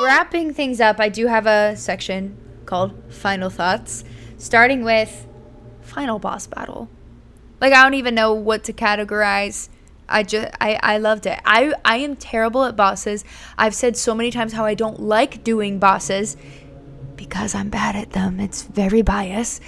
wrapping things up, I do have a section called Final Thoughts, starting with final boss battle. Like, I don't even know what to categorize. I loved it. I am terrible at bosses. I've said so many times how I don't like doing bosses because I'm bad at them. It's very biased.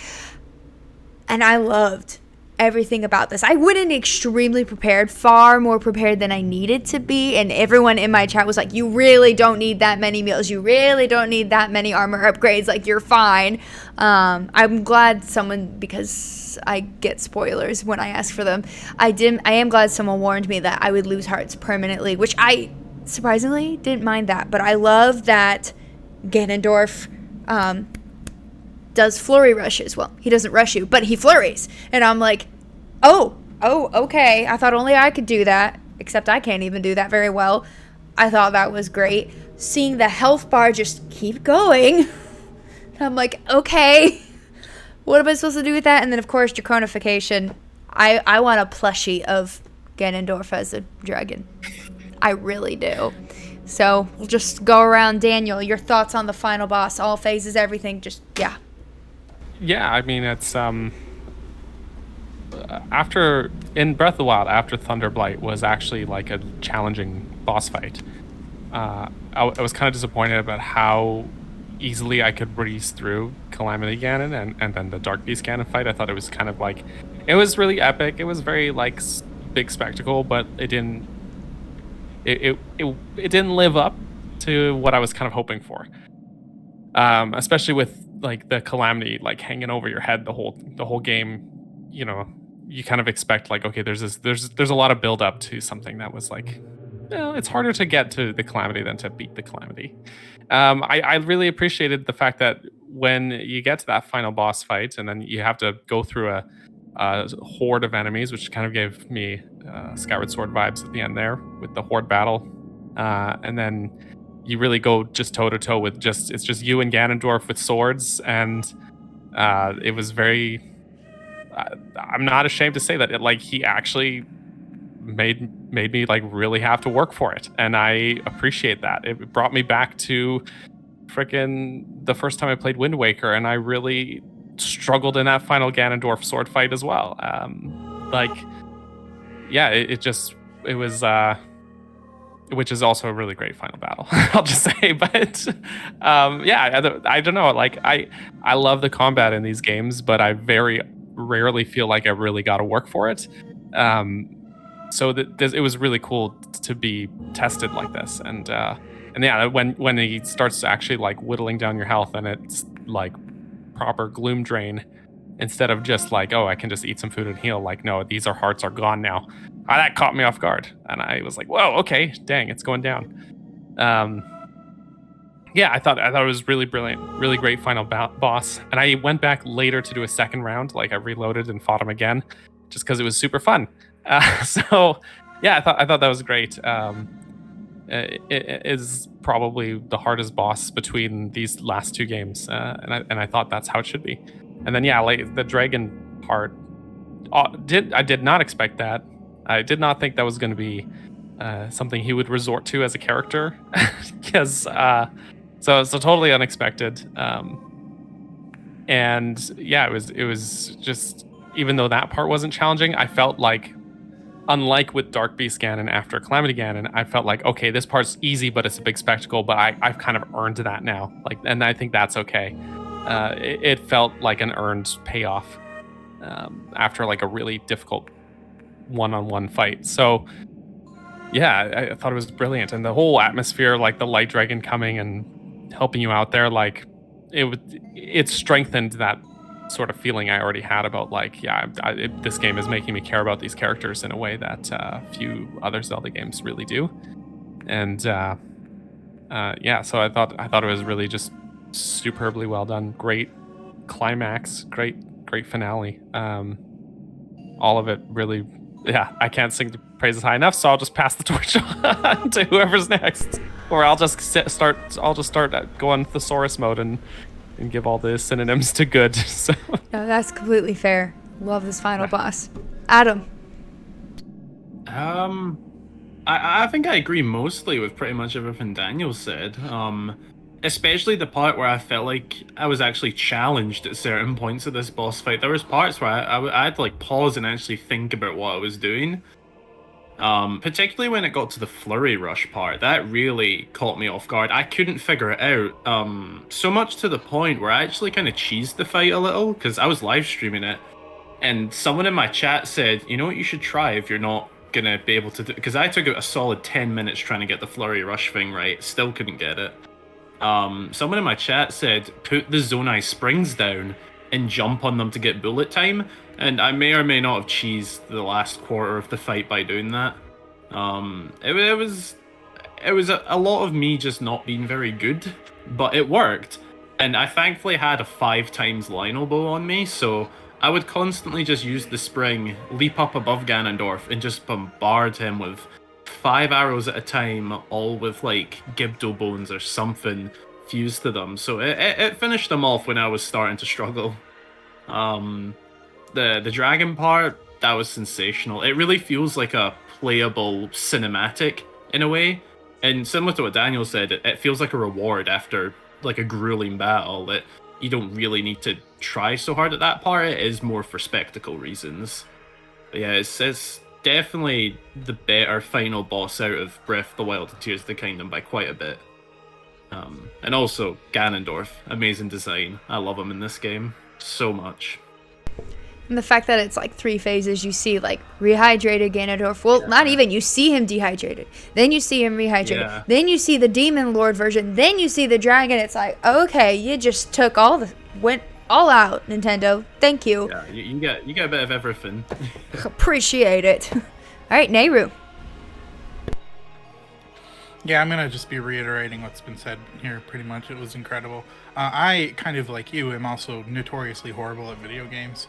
And I loved everything about this. I went in extremely prepared, far more prepared than I needed to be, and everyone in my chat was like, you really don't need that many meals, you really don't need that many armor upgrades, like, you're fine. I'm glad someone, because I get spoilers when I ask for them, I am glad someone warned me that I would lose hearts permanently, which I surprisingly didn't mind that. But I love that Ganondorf does flurry rushes. Well, he doesn't rush you, but he flurries. And I'm like, oh, okay. I thought only I could do that, except I can't even do that very well. I thought that was great. Seeing the health bar just keep going. I'm like, okay, what am I supposed to do with that? And then, of course, draconification. I want a plushie of Ganondorf as a dragon. I really do. So we'll just go around. Daniel, your thoughts on the final boss, all phases, everything, just, yeah. Yeah, I mean, it's after in Breath of the Wild, after Thunderblight was actually like a challenging boss fight. I was kind of disappointed about how easily I could breeze through Calamity Ganon and then the Dark Beast Ganon fight. I thought it was kind of like, it was really epic. It was very like big spectacle, but it didn't live up to what I was kind of hoping for. Especially with like the Calamity like hanging over your head the whole game. You know, you kind of expect like, okay, there's a lot of build up to something that was like, well, it's harder to get to the Calamity than to beat the Calamity. I really appreciated the fact that when you get to that final boss fight and then you have to go through a horde of enemies, which kind of gave me Skyward Sword vibes at the end there with the horde battle, and then you really go just toe to toe with it's just you and Ganondorf with swords, and it was very. I'm not ashamed to say that he actually made me like really have to work for it, and I appreciate that. It brought me back to frickin' the first time I played Wind Waker, and I really struggled in that final Ganondorf sword fight as well. It was which is also a really great final battle, I'll just say. But I don't know. Like I love the combat in these games, but I very rarely feel like I really got to work for it. So it was really cool to be tested like this, and yeah, when he starts actually like whittling down your health, and it's like proper gloom drain instead of just like, oh, I can just eat some food and heal. Like, no, these hearts are gone now. That caught me off guard, and I was like, whoa, okay, dang, it's going down. Yeah, I thought it was really brilliant, really great final boss, and I went back later to do a second round. Like, I reloaded and fought him again, just because it was super fun. So yeah, I thought that was great. It is probably the hardest boss between these last two games, and I thought that's how it should be. And then yeah, like the dragon part, I did not expect that. I did not think that was going to be something he would resort to as a character, because so totally unexpected. And yeah, it was just, even though that part wasn't challenging, I felt like, unlike with Dark Beast Ganon after Calamity Ganon, I felt like, okay, this part's easy, but it's a big spectacle, but I've kind of earned that now. Like, and I think that's okay. It felt like an earned payoff after like a really difficult one-on-one fight. So yeah, I thought it was brilliant, and the whole atmosphere, like the light dragon coming and helping you out there, like it strengthened that sort of feeling I already had about like, yeah, this game is making me care about these characters in a way that few other Zelda games really do. And yeah, so I thought it was really just superbly well done. Great climax, great finale. All of it really, yeah, I can't sing the praises high enough, so I'll just pass the torch on to whoever's next, or I'll just start going thesaurus mode and give all the synonyms to good. So no, that's completely fair. Love this final boss. Adam. I think I agree mostly with pretty much everything Daniel said. Especially the part where I felt like I was actually challenged at certain points of this boss fight. There was parts where I had to like pause and actually think about what I was doing. Particularly when it got to the flurry rush part, that really caught me off guard. I couldn't figure it out. So much to the point where I actually kind of cheesed the fight a little because I was live streaming it, and someone in my chat said, "You know what you should try if you're not gonna be able to do." Because I took out a solid 10 minutes trying to get the flurry rush thing right, still couldn't get it. Someone in my chat said, "Put the Zonai springs down and jump on them to get bullet time." And I may or may not have cheesed the last quarter of the fight by doing that. It was a lot of me just not being very good, but it worked. And I thankfully had a 5 times Lionel bow on me, so I would constantly just use the spring, leap up above Ganondorf, and just bombard him with 5 arrows at a time, all with like Gibdo bones or something fused to them. So it finished them off when I was starting to struggle. The dragon part, that was sensational. It really feels like a playable cinematic in a way, and similar to what Daniel said, it feels like a reward after like a grueling battle that you don't really need to try so hard at that part. It is more for spectacle reasons. But yeah, it's definitely the better final boss out of Breath of the Wild and Tears of the Kingdom by quite a bit. And also Ganondorf, amazing design. I love him in this game so much. And the fact that it's like 3 phases, you see like rehydrated Ganondorf. Well, not even. You see him dehydrated. Then you see him rehydrated. Yeah. Then you see the Demon Lord version. Then you see the dragon. It's like, okay, you just took went all out, Nintendo. Thank you. Yeah, you get a bit of everything. Appreciate it. All right, Nehru. Yeah, I'm gonna just be reiterating what's been said here. Pretty much, it was incredible. I kind of like you am also notoriously horrible at video games.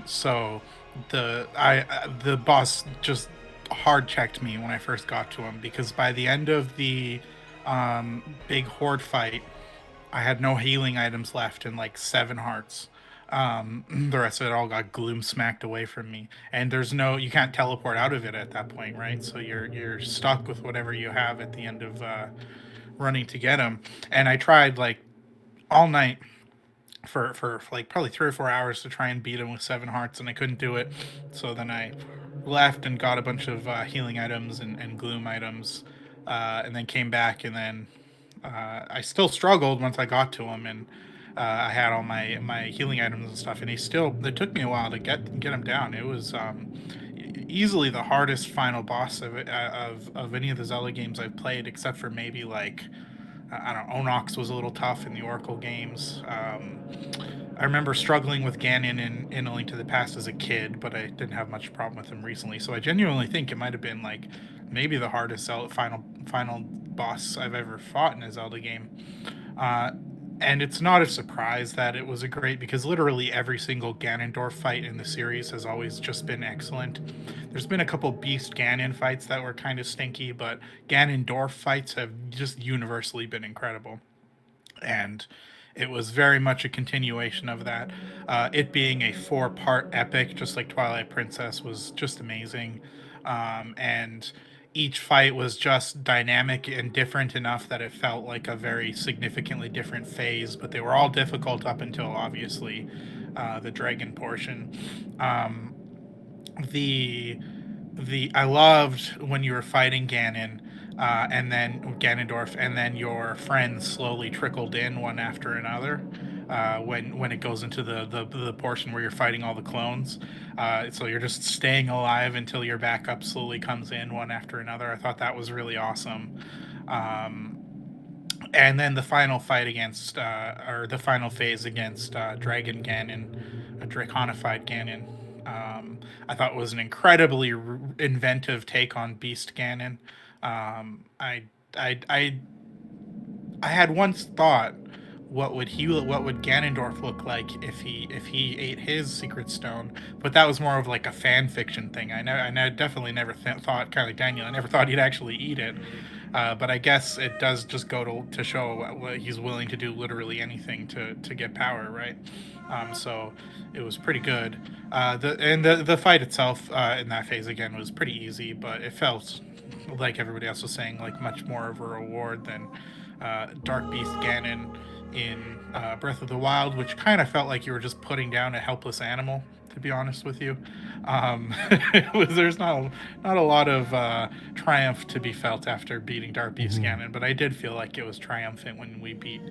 So the boss just hard checked me when I first got to him, because by the end of the big horde fight, I had no healing items left and like 7 hearts. The rest of it all got gloom smacked away from me, and you can't teleport out of it at that point, right? So you're stuck with whatever you have at the end of running to get him. And I tried like all night for like probably 3 or 4 hours to try and beat him with 7 hearts, and I couldn't do it. So then I left and got a bunch of healing items and gloom items, and then came back, and then I still struggled once I got to him, and I had all my healing items and stuff, and it took me a while to get him down. It was easily the hardest final boss of any of the Zelda games I've played, except for maybe like I don't know, Onox was a little tough in the Oracle games. I remember struggling with Ganon in A Link to the Past as a kid, but I didn't have much problem with him recently. So I genuinely think it might have been like maybe the hardest final boss I've ever fought in a Zelda game. And it's not a surprise that it was because literally every single Ganondorf fight in the series has always just been excellent. There's been a couple Beast Ganon fights that were kind of stinky, but Ganondorf fights have just universally been incredible. And it was very much a continuation of that. It being a 4-part epic, just like Twilight Princess, was just amazing. And each fight was just dynamic and different enough that it felt like a very significantly different phase, but they were all difficult up until obviously the dragon portion. I loved when you were fighting Ganon, and then Ganondorf, and then your friends slowly trickled in one after another. When it goes into the portion where you're fighting all the clones, so you're just staying alive until your backup slowly comes in one after another. I thought that was really awesome. And then the final fight against, or the final phase against Dragon Ganon, a Draconified Ganon, I thought was an incredibly inventive take on Beast Ganon. I had once thought, what would Ganondorf look like if he ate his secret stone? But that was more of like a fan fiction thing. I definitely never thought, kind of like Daniel, I never thought he'd actually eat it. But I guess it does just go to show what he's willing to do, literally anything to get power, right? So it was pretty good. The fight itself in that phase again was pretty easy, but it felt like everybody else was saying, like much more of a reward than Dark Beast Ganon in Breath of the Wild, which kind of felt like you were just putting down a helpless animal, to be honest with you. There's not a lot of triumph to be felt after beating Dark Beast Ganon, but I did feel like it was triumphant when we beat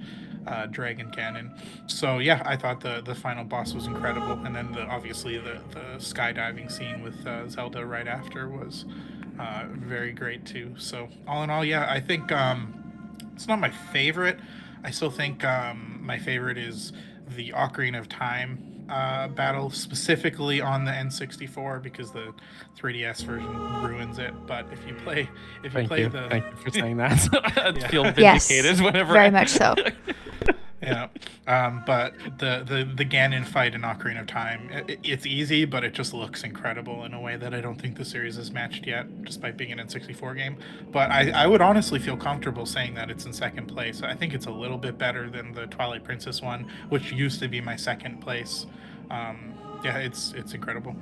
Dragon Ganon. So yeah, I thought the final boss was incredible, and then obviously the skydiving scene with Zelda right after was very great too. So all in all, yeah, I think it's not my favorite. I still think my favorite is the Ocarina of Time battle, specifically on the N64, because the 3DS version ruins it. But if you play Thank you for saying that. I feel vindicated yes, whenever very much so. Yeah, but the Ganon fight in Ocarina of Time, it's easy, but it just looks incredible in a way that I don't think the series has matched yet, despite being an N64 game. But I would honestly feel comfortable saying that it's in second place. I think it's a little bit better than the Twilight Princess one, which used to be my second place. Yeah, it's incredible.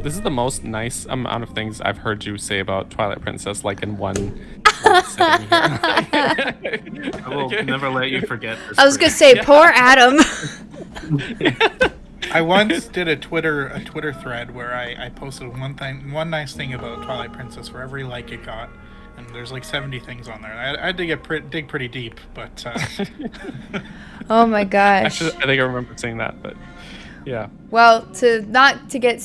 This is the most nice amount of things I've heard you say about Twilight Princess, like in one sitting here. I will never let you forget this. I was gonna say, poor Adam. I once did a Twitter thread where I posted one nice thing about Twilight Princess for every like it got, and there's like 70 things on there. I had to dig pretty deep, but Oh my gosh. Actually, I think I remember saying that, but yeah. Well, not to get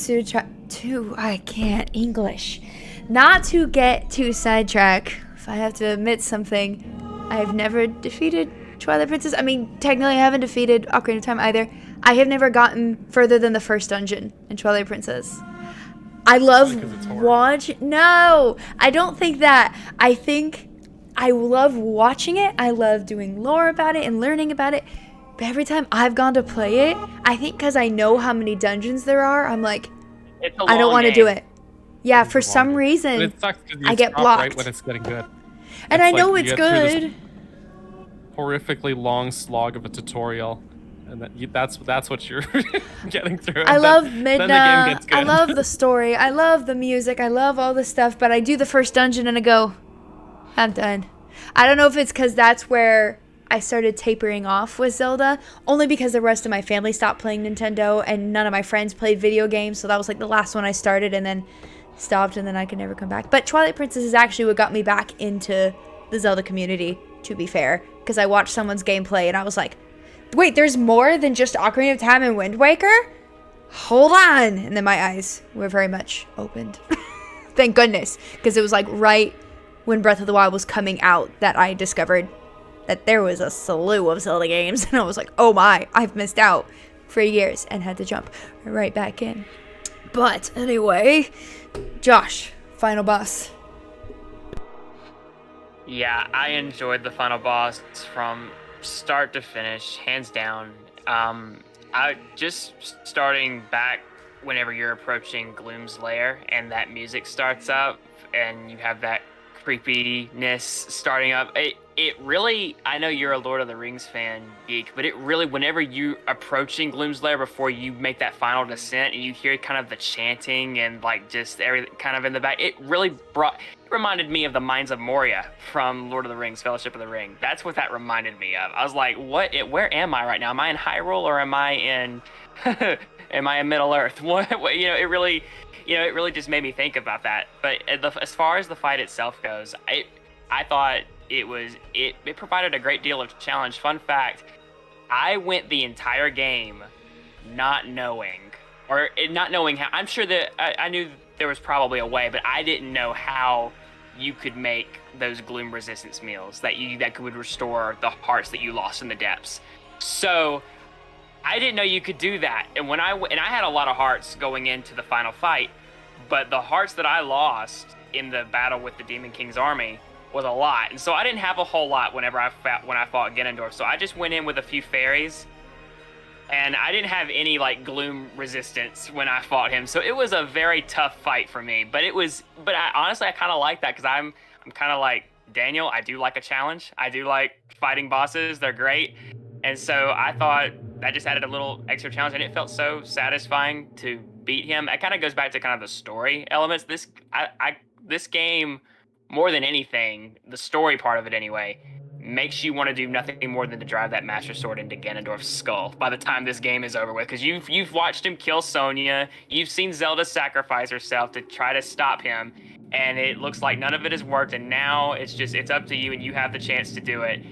I can't English. Not to get too sidetracked, if I have to admit something, I have never defeated Twilight Princess. I mean, technically I haven't defeated Ocarina of Time either. I have never gotten further than the first dungeon in Twilight Princess. I love No, I don't think that. I think I love watching it. I love doing lore about it and learning about it. But every time I've gone to play it, I think because I know how many dungeons there are, I'm like, I don't want to do it. Yeah, for some reason, it sucks 'cause you I get stop blocked. right when it's getting good. And I know it's good. Horrifically long slog of a tutorial, and that's what you're getting through. I love then the game Midna. gets good. I love the story. I love the music. I love all this stuff. But I do the first dungeon and I go, I'm done. I don't know if it's because that's where I started tapering off with Zelda, only because the rest of my family stopped playing Nintendo and none of my friends played video games, so that was like the last one I started and then stopped, and then I could never come back. But Twilight Princess is actually what got me back into the Zelda community, to be fair, because I watched someone's gameplay and I was like, wait, there's more than just Ocarina of Time and Wind Waker? Hold on! And then my eyes were very much opened. Thank goodness, because it was like right when Breath of the Wild was coming out that I discovered that there was a slew of Zelda games, and I was like, oh my, I've missed out for years, and had to jump right back in. But anyway, Josh, final boss. Yeah, I enjoyed the final boss from start to finish, hands down. I just starting back whenever you're approaching Gloom's lair and that music starts up and you have that creepiness starting up. It really, I know you're a Lord of the Rings fan, Geek, but it really, whenever you approaching Gloom's lair before you make that final descent and you hear kind of the chanting and like just everything kind of in the back, it reminded me of the Mines of Moria from Lord of the Rings, Fellowship of the Ring. That's what that reminded me of. I was like, where am I right now? Am I in Hyrule or am I in Middle Earth? What it really just made me think about that. But as far as the fight itself goes, I thought it provided a great deal of challenge. Fun fact, I went the entire game not knowing how. I'm sure that I knew there was probably a way, but I didn't know how you could make those gloom resistance meals that could restore the hearts that you lost in the depths. So I didn't know you could do that. And I had a lot of hearts going into the final fight, but the hearts that I lost in the battle with the Demon King's army was a lot. And so I didn't have a whole lot when I fought Ganondorf. So I just went in with a few fairies, and I didn't have any like gloom resistance when I fought him. So it was a very tough fight for me. But honestly, I kind of like that because I'm I'm kind of like Daniel. I do like a challenge. I do like fighting bosses. They're great. And so I thought that just added a little extra challenge, and it felt so satisfying to beat him. It kind of goes back to kind of the story elements. This game, more than anything, the story part of it anyway, makes you want to do nothing more than to drive that Master Sword into Ganondorf's skull by the time this game is over with. Because you've watched him kill Sonya, you've seen Zelda sacrifice herself to try to stop him, and it looks like none of it has worked. And now it's up to you, and you have the chance to do it.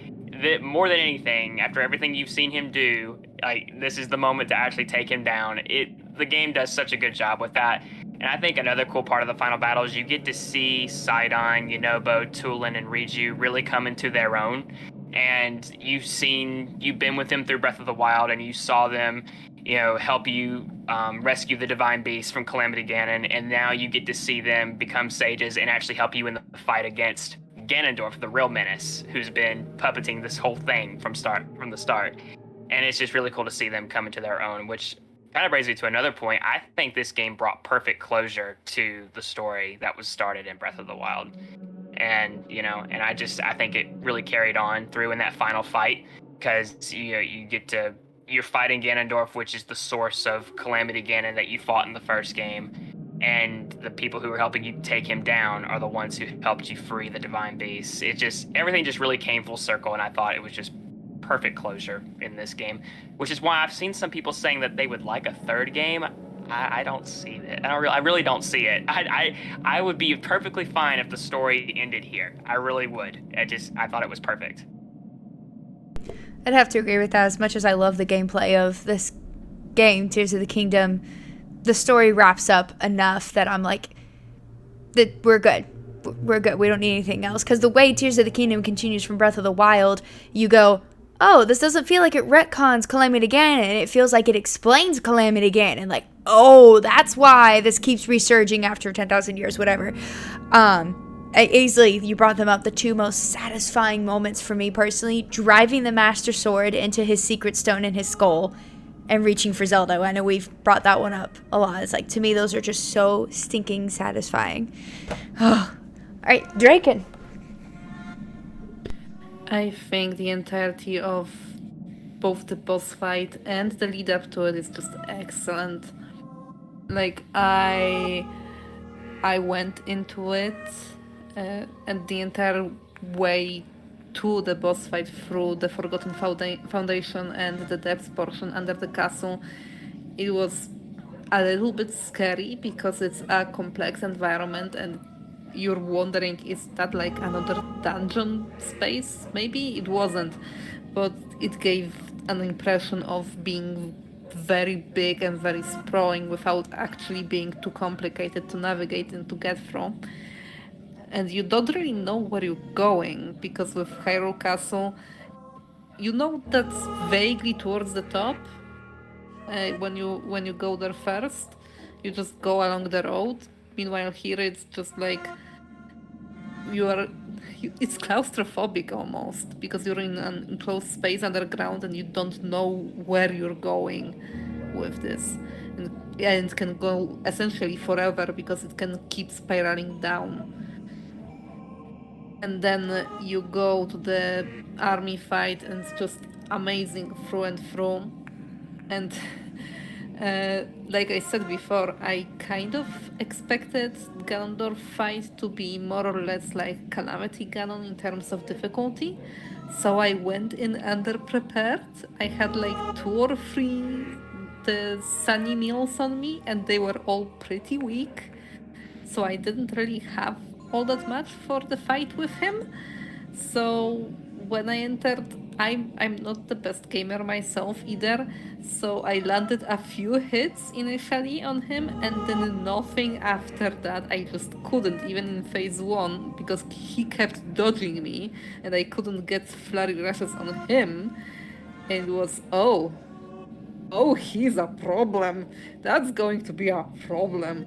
More than anything, after everything you've seen him do, like, this is the moment to actually take him down. The game does such a good job with that. And I think another cool part of the final battle is you get to see Sidon, Yunobo, Tulin, and Riju really come into their own. And you've been with them through Breath of the Wild, and you saw them, help you rescue the Divine Beast from Calamity Ganon. And now you get to see them become sages and actually help you in the fight against Ganondorf, the real menace, who's been puppeting this whole thing from the start. And it's just really cool to see them come into their own, which kind of brings me to another point. I think this game brought perfect closure to the story that was started in Breath of the Wild. And, and I think it really carried on through in that final fight, because, you're fighting Ganondorf, which is the source of Calamity Ganon that you fought in the first game. And the people who were helping you take him down are the ones who helped you free the Divine Beast. Everything just really came full circle, and I thought it was just perfect closure in this game, which is why I've seen some people saying that they would like a third game. I don't see it. I really don't see it. I would be perfectly fine if the story ended here. I really would. I thought it was perfect. I'd have to agree with that. As much as I love the gameplay of this game, Tears of the Kingdom, the story wraps up enough that I'm like, that we're good. We're good. We don't need anything else. Because the way Tears of the Kingdom continues from Breath of the Wild, you go, oh, this doesn't feel like it retcons Calamity Ganon, and it feels like it explains Calamity Ganon. Like, oh, that's why this keeps resurging after 10,000 years, whatever. Easily, you brought them up, the two most satisfying moments for me personally, driving the Master Sword into his secret stone in his skull and reaching for Zelda. I know we've brought that one up a lot. It's like, to me, those are just so stinking satisfying. Oh. All right, Draken. I think the entirety of both the boss fight and the lead up to it is just excellent. Like, I went into it and the entire way to the boss fight through the Forgotten Foundation and the depths portion under the castle, it was a little bit scary because it's a complex environment and you're wondering, is that like another dungeon space? Maybe it wasn't, but it gave an impression of being very big and very sprawling without actually being too complicated to navigate and to get through. And you don't really know where you're going, because with Hyrule Castle, you know that's vaguely towards the top. When you go there first, you just go along the road. Meanwhile, here it's just like it's claustrophobic almost, because you're in an enclosed space underground and you don't know where you're going with this. And it can go essentially forever because it can keep spiraling down. And then you go to the army fight and it's just amazing through and through. And like I said before, I kind of expected Ganondorf fight to be more or less like Calamity Ganon in terms of difficulty. So I went in underprepared. I had like 2 or 3 the sunny meals on me and they were all pretty weak. So I didn't really have all that much for the fight with him. So when I entered, I'm not the best gamer myself either, so I landed a few hits initially on him and then nothing after that. I just couldn't, even in phase 1, because he kept dodging me and I couldn't get flurry rushes on him. And it was, oh, he's a problem. That's going to be a problem.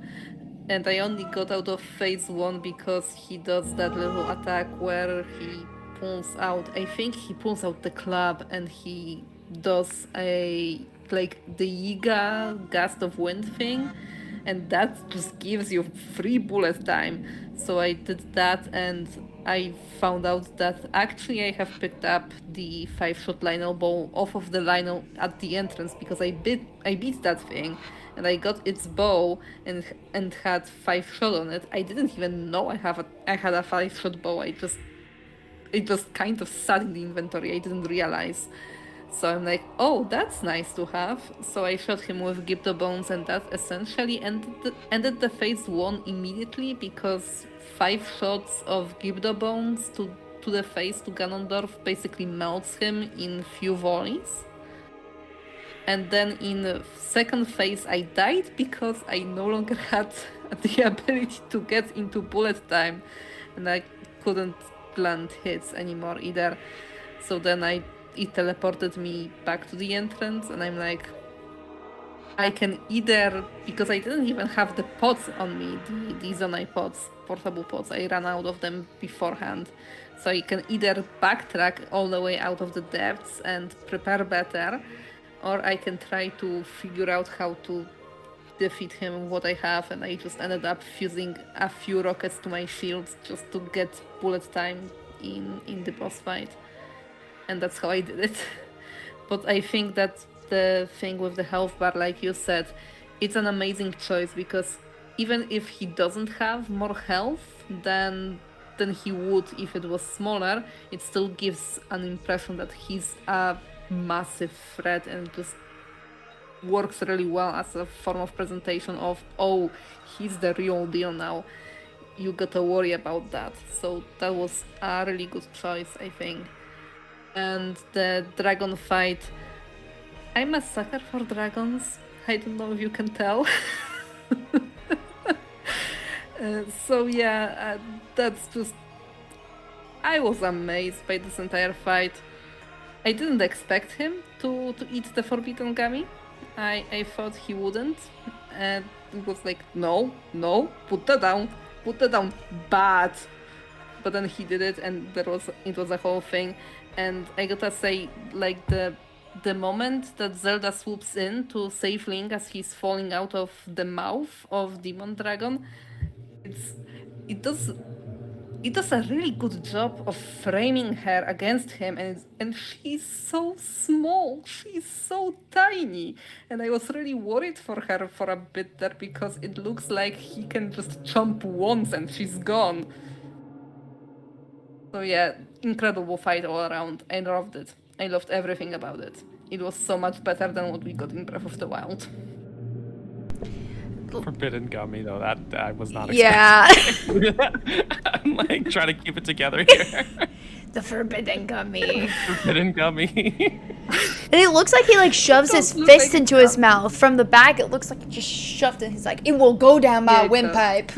And I only got out of phase 1 because he does that little attack where he pulls out, I think he pulls out the club and he does the Yiga gust of wind thing, and that just gives you free bullet time. So I did that and I found out that actually I have picked up the 5-shot Lionel bow off of the Lionel at the entrance because I beat that thing and I got its bow and had 5-shot on it. I didn't even know I had a 5-shot bow. It just kind of sat in the inventory. I didn't realize. So I'm like, oh, that's nice to have. So I shot him with Gibdo Bones, and that essentially ended the phase 1 immediately because 5 shots of Gibdo Bones to the face to Ganondorf basically melts him in few volleys. And then in the second phase I died because I no longer had the ability to get into bullet time, and I couldn't land hits anymore either. So then it teleported me back to the entrance, and I'm like, I can either, because I didn't even have the pods on me, the Zonai pods, portable pods, I ran out of them beforehand. So I can either backtrack all the way out of the depths and prepare better, or I can try to figure out how to defeat him with what I have, and I just ended up fusing a few rockets to my shields just to get bullet time in the boss fight. And that's how I did it. But I think that the thing with the health bar, like you said, it's an amazing choice because even if he doesn't have more health than he would if it was smaller, it still gives an impression that he's a massive threat and just works really well as a form of presentation of, oh, he's the real deal now. You gotta worry about that. So that was a really good choice, I think. And the dragon fight, I'm a sucker for dragons. I don't know if you can tell. So yeah, that's just... I was amazed by this entire fight. I didn't expect him to eat the forbidden gummy. I thought he wouldn't. And it was like, no, put that down, bad. But then he did it, and it was a whole thing. And I gotta say, like the moment that Zelda swoops in to save Link as he's falling out of the mouth of Demon Dragon, it does a really good job of framing her against him, and she's so small, she's so tiny, and I was really worried for her for a bit there because it looks like he can just jump once and she's gone. So yeah, incredible fight all around. I loved it. I loved everything about it. It was so much better than what we got in Breath of the Wild. Forbidden gummy though, that I was not expecting. Yeah. I'm like trying to keep it together here. The forbidden gummy. Forbidden gummy. And it looks like he like shoves his fist into his mouth. From the back, it looks like he just shoved it. He's like, it will go down my windpipe.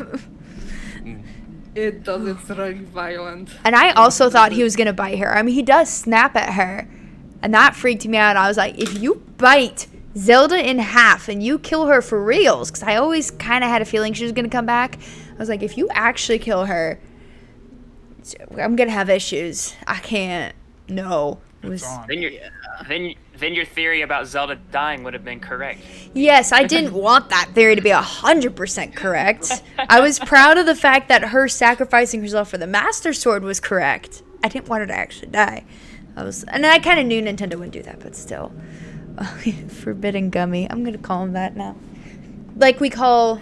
It does, it's really violent. And I also thought he was gonna bite her. I mean, he does snap at her. And that freaked me out. I was like, if you bite Zelda in half and you kill her for reals, because I always kind of had a feeling she was going to come back. I was like, if you actually kill her, I'm going to have issues. I can't. No. Then your theory about Zelda dying would have been correct. Yes, I didn't want that theory to be 100% correct. I was proud of the fact that her sacrificing herself for the Master Sword was correct. I didn't want her to actually die. And I kind of knew Nintendo wouldn't do that, but still. Forbidden gummy. I'm going to call him that now. Like we call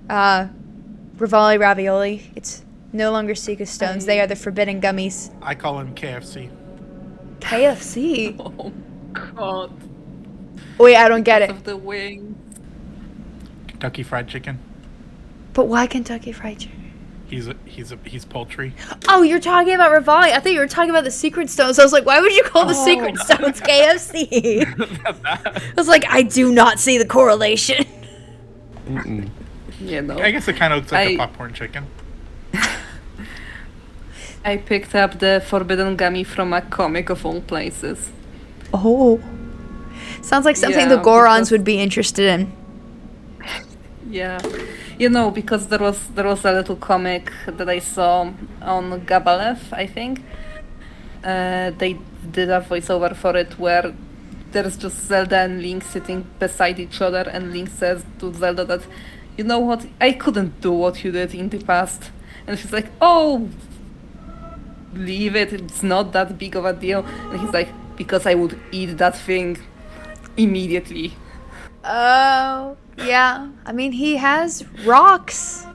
Rivali ravioli. It's no longer Sika stones. They are the forbidden gummies. I call him KFC. KFC? Oh, God. Wait, I don't get it. Of the wings. Kentucky Fried Chicken. But why Kentucky Fried Chicken? He's poultry. Oh, you're talking about Rivali. I thought you were talking about the secret stones. I was like, why would you call the secret stones KFC? I was like, I do not see the correlation. Yeah, no. I guess it kind of looks like a popcorn chicken. I picked up the forbidden gummy from a comic of all places. Oh. Sounds like something the Gorons would be interested in. Yeah. You know, because there was a little comic that I saw on Gabalev, I think. They did a voiceover for it where there's just Zelda and Link sitting beside each other, and Link says to Zelda that, you know what, I couldn't do what you did in the past. And she's like, oh, leave it. It's not that big of a deal. And he's like, because I would eat that thing immediately. Oh, yeah. I mean, he has rocks.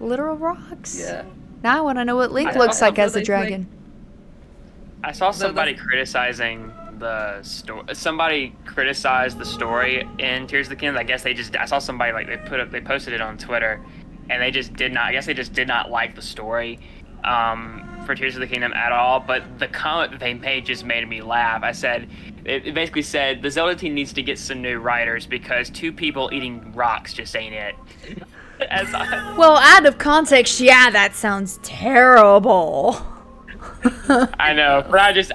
Literal rocks. Yeah. Now I want to know what Link I looks also like as a like- dragon. I saw somebody criticizing the story. Somebody criticized the story in Tears of the Kingdom. I guess I saw somebody like they posted it on Twitter, and they just did not. I guess they just did not like the story for Tears of the Kingdom at all. But the comment that they made just made me laugh. It basically said the Zelda team needs to get some new writers because 2 people eating rocks just ain't it. Well, out of context, yeah, that sounds terrible. I know, but I just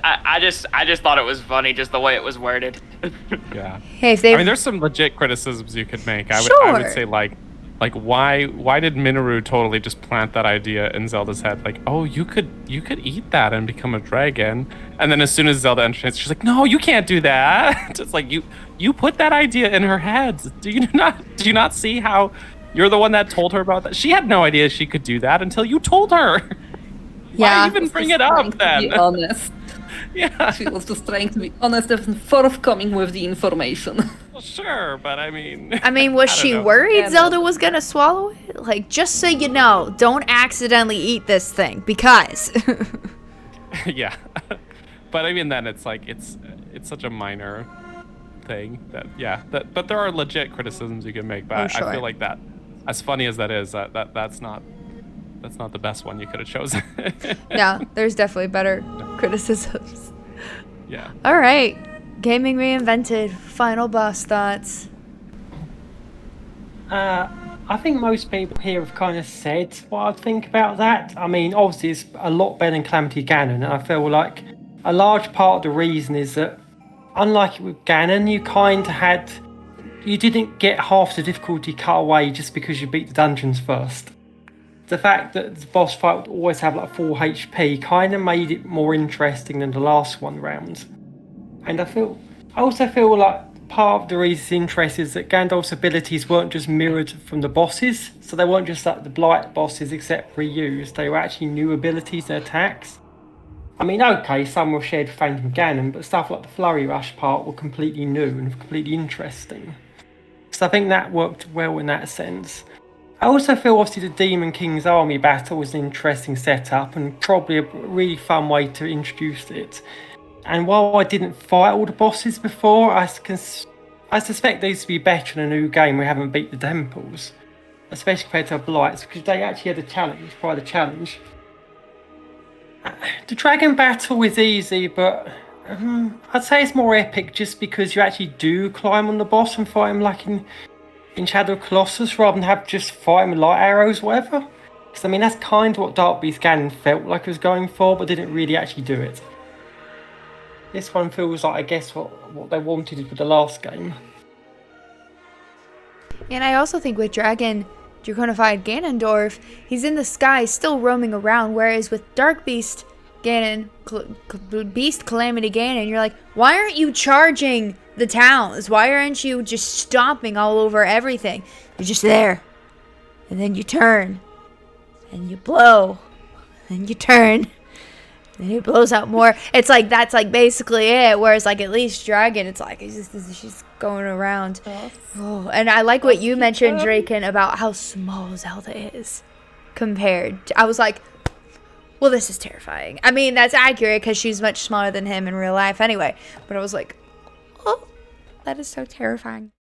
thought it was funny, just the way it was worded. Yeah. Hey, if they I mean, there's some legit criticisms you could make. I would Sure. say like why did Minoru totally just plant that idea in Zelda's head? Like, oh, you could eat that and become a dragon. And then as soon as Zelda enters, she's like, no, you can't do that. It's like you put that idea in her head. Do you not see how you're the one that told her about that? She had no idea she could do that until you told her. Yeah. Why even bring it up then? To be honest. Yeah. She was just trying to be honest and forthcoming with the information. Well, sure, but I mean. Was I don't she know. worried Yeah, no. Zelda was gonna swallow it? Like, just so you know, don't accidentally eat this thing because. Yeah. But I mean, then it's like it's such a minor thing but there are legit criticisms you can make. But Oh, I sure. feel like that, as funny as that is, that's not the best one you could have chosen. Yeah, there's definitely better criticisms. Yeah. All right, gaming reinvented. Final boss thoughts. I think most people here have kind of said what I think about that. I mean, obviously it's a lot better than Calamity Ganon, and I feel like a large part of the reason is that, unlike with Ganon, you didn't get half the difficulty cut away just because you beat the dungeons first. The fact that the boss fight would always have like 4 HP kind of made it more interesting than the last one round. And I also feel like part of the reason it's interesting is that Gandalf's abilities weren't just mirrored from the bosses, so they weren't just like the Blight bosses except reused, they were actually new abilities and attacks. I mean, okay, some were shared with Phantom Ganon, but stuff like the Flurry Rush part were completely new and completely interesting. So I think that worked well in that sense. I also feel obviously the Demon King's army battle was an interesting setup and probably a really fun way to introduce it. And while I didn't fight all the bosses before, I suspect these to be better in a new game we haven't beat the temples, especially compared to Blights, because they actually had a challenge, quite a challenge. The dragon battle is easy, but I'd say it's more epic just because you actually do climb on the boss and fight him like in Shadow of Colossus rather than have just fight him with light arrows or whatever. Because I mean, that's kind of what Dark Beast Ganon felt like it was going for, but didn't really actually do it. This one feels like, I guess, what they wanted with the last game. And I also think with Draconified Ganondorf, he's in the sky still roaming around, whereas with Dark Beast Ganon, Beast Calamity Ganon, you're like, why aren't you charging the towns? Why aren't you just stomping all over everything? You're just there. And then you turn. And you blow. And you turn. And it blows out more. It's like, that's like basically it. Whereas like at least Dragon, it's like, she's going around. Oh, and I like what you mentioned, Draken, about how small Zelda is compared to, I was like, well, this is terrifying. I mean, that's accurate because she's much smaller than him in real life anyway. But I was like, oh, that is so terrifying.